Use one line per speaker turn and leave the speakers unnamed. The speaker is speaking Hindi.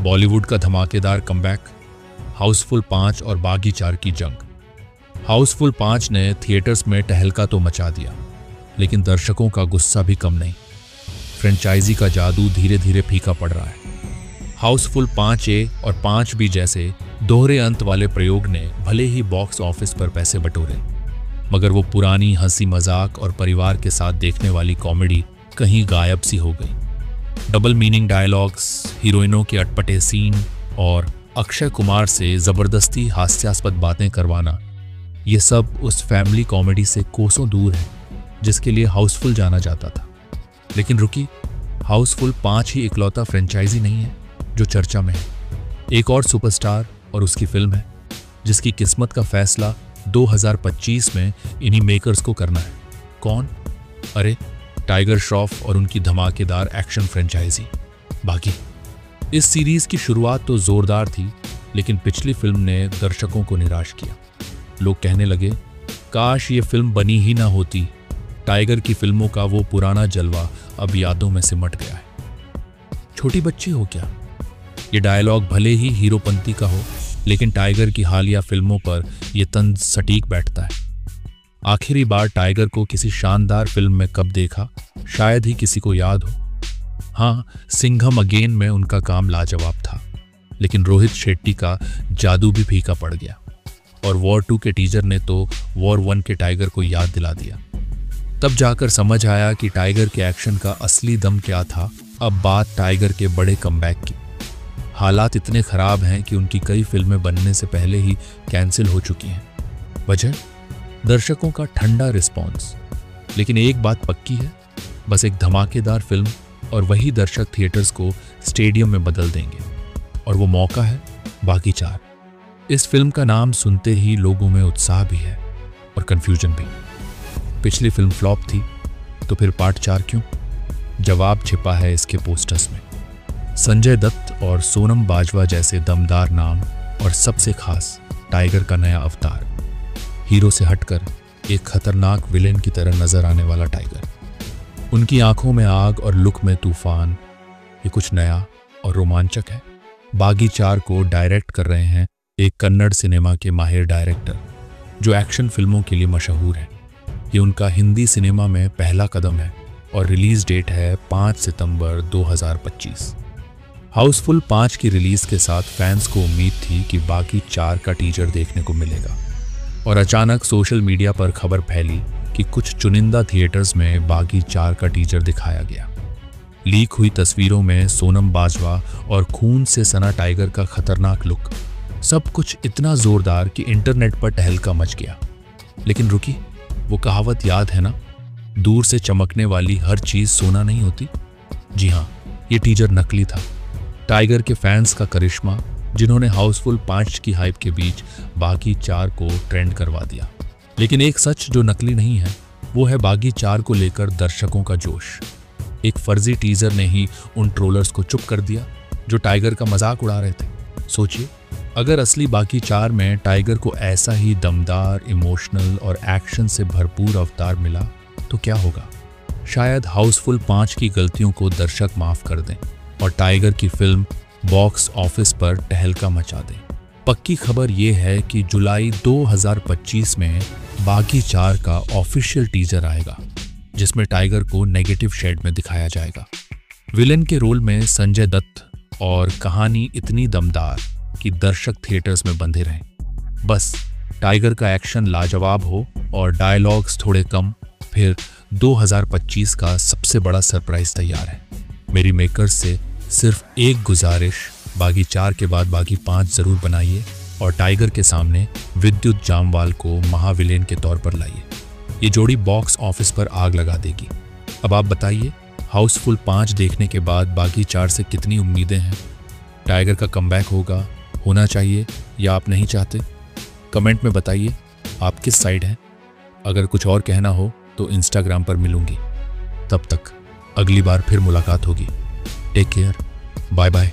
बॉलीवुड का धमाकेदार कमबैक, हाउसफुल 5 और बागी 4 की जंग। हाउसफुल 5 ने थिएटर्स में टहलका तो मचा दिया, लेकिन दर्शकों का गुस्सा भी कम नहीं। फ्रेंचाइजी का जादू धीरे धीरे फीका पड़ रहा है। हाउसफुल 5A और 5B जैसे दोहरे अंत वाले प्रयोग ने भले ही बॉक्स ऑफिस पर पैसे बटोरे, मगर वो पुरानी हंसी मजाक और परिवार के साथ देखने वाली कॉमेडी कहीं गायब सी हो गई। डबल मीनिंग डायलॉग्स, हीरोइनों के अटपटे सीन और अक्षय कुमार से जबरदस्ती हास्यास्पद बातें करवाना, ये सब उस फैमिली कॉमेडी से कोसों दूर है जिसके लिए हाउसफुल जाना जाता था। लेकिन रुकी, हाउसफुल 5 ही इकलौता फ्रेंचाइजी नहीं है जो चर्चा में है। एक और सुपरस्टार और उसकी फिल्म है जिसकी किस्मत का फैसला 2025 में इन्हीं मेकर्स को करना है। कौन? अरे, टाइगर श्रॉफ और उनकी धमाकेदार एक्शन फ्रेंचाइजी बागी। इस सीरीज की शुरुआत तो जोरदार थी, लेकिन पिछली फिल्म ने दर्शकों को निराश किया। लोग कहने लगे, काश ये फिल्म बनी ही ना होती। टाइगर की फिल्मों का वो पुराना जलवा अब यादों में सिमट गया है। छोटी बच्ची हो क्या? ये डायलॉग भले ही हीरोपंती का हो, लेकिन टाइगर की हालिया फिल्मों पर यह तंज सटीक बैठता है। आखिरी बार टाइगर को किसी शानदार फिल्म में कब देखा, शायद ही किसी को याद हो। हाँ, सिंघम अगेन में उनका काम लाजवाब था, लेकिन रोहित शेट्टी का जादू भी फीका पड़ गया। और वॉर 2 के टीजर ने तो वॉर 1 के टाइगर को याद दिला दिया। तब जाकर समझ आया कि टाइगर के एक्शन का असली दम क्या था। अब बात टाइगर के बड़े कमबैक की। हालात इतने खराब हैं कि उनकी कई फिल्में बनने से पहले ही कैंसिल हो चुकी हैं। वजह? दर्शकों का ठंडा रिस्पॉन्स। लेकिन एक बात पक्की है, बस एक धमाकेदार फिल्म और वही दर्शक थिएटर्स को स्टेडियम में बदल देंगे। और वो मौका है बागी 4। इस फिल्म का नाम सुनते ही लोगों में उत्साह भी है और कंफ्यूजन भी। पिछली फिल्म फ्लॉप थी, तो फिर पार्ट 4 क्यों? जवाब छिपा है इसके पोस्टर्स में। संजय दत्त और सोनम बाजवा जैसे दमदार नाम, और सबसे खास टाइगर का नया अवतार। हीरो से हटकर एक खतरनाक विलेन की तरह नजर आने वाला टाइगर। उनकी आंखों में आग और लुक में तूफान। ये कुछ नया और रोमांचक है। बागी 4 को डायरेक्ट कर रहे हैं एक कन्नड़ सिनेमा के माहिर डायरेक्टर जो एक्शन फिल्मों के लिए मशहूर है। ये उनका हिंदी सिनेमा में पहला कदम है और रिलीज डेट है 5 सितंबर 2025। हाउसफुल 5 की रिलीज के साथ फैंस को उम्मीद थी कि बागी 4 का टीजर देखने को मिलेगा, और अचानक सोशल मीडिया पर खबर फैली कि कुछ चुनिंदा थिएटर्स में बागी 4 का टीजर दिखाया गया। लीक हुई तस्वीरों में सोनम बाजवा और खून से सना टाइगर का खतरनाक लुक, सब कुछ इतना जोरदार कि इंटरनेट पर टहलका मच गया। लेकिन रुकी, वो कहावत याद है ना, दूर से चमकने वाली हर चीज सोना नहीं होती। जी हाँ, ये टीजर नकली था। टाइगर के फैंस का करिश्मा, जिन्होंने हाउसफुल 5 की हाइप के बीच बागी 4 को ट्रेंड करवा दिया। लेकिन एक सच जो नकली नहीं है, वो है बागी 4 को लेकर दर्शकों का जोश। एक फर्जी टीजर ने ही उन ट्रोलर्स को चुप कर दिया जो टाइगर का मजाक उड़ा रहे थे। सोचिए, अगर असली बागी 4 में टाइगर को ऐसा ही दमदार, इमोशनल और एक्शन से भरपूर अवतार मिला तो क्या होगा? शायद हाउसफुल 5 की गलतियों को दर्शक माफ कर दें और टाइगर की फिल्म बॉक्स ऑफिस पर टहलका मचा दें। पक्की खबर यह है कि जुलाई 2025 में बागी 4 का ऑफिशियल टीजर आएगा, जिसमें टाइगर को नेगेटिव शेड में दिखाया जाएगा, विलेन के रोल में संजय दत्त, और कहानी इतनी दमदार कि दर्शक थिएटर्स में बंधे रहें। बस टाइगर का एक्शन लाजवाब हो और डायलॉग्स थोड़े कम, फिर 2025 का सबसे बड़ा सरप्राइज तैयार है। मेरी मेकर्स से सिर्फ एक गुजारिश, बागी 4 के बाद बागी 5 जरूर बनाइए और टाइगर के सामने विद्युत जामवाल को महाविलेन के तौर पर लाइए। ये जोड़ी बॉक्स ऑफिस पर आग लगा देगी। अब आप बताइए, हाउसफुल 5 देखने के बाद बागी 4 से कितनी उम्मीदें हैं? टाइगर का कमबैक होना चाहिए या आप नहीं चाहते? कमेंट में बताइए आप किस साइड हैं। अगर कुछ और कहना हो तो इंस्टाग्राम पर मिलूंगी। तब तक अगली बार फिर मुलाकात होगी। Take care, bye bye.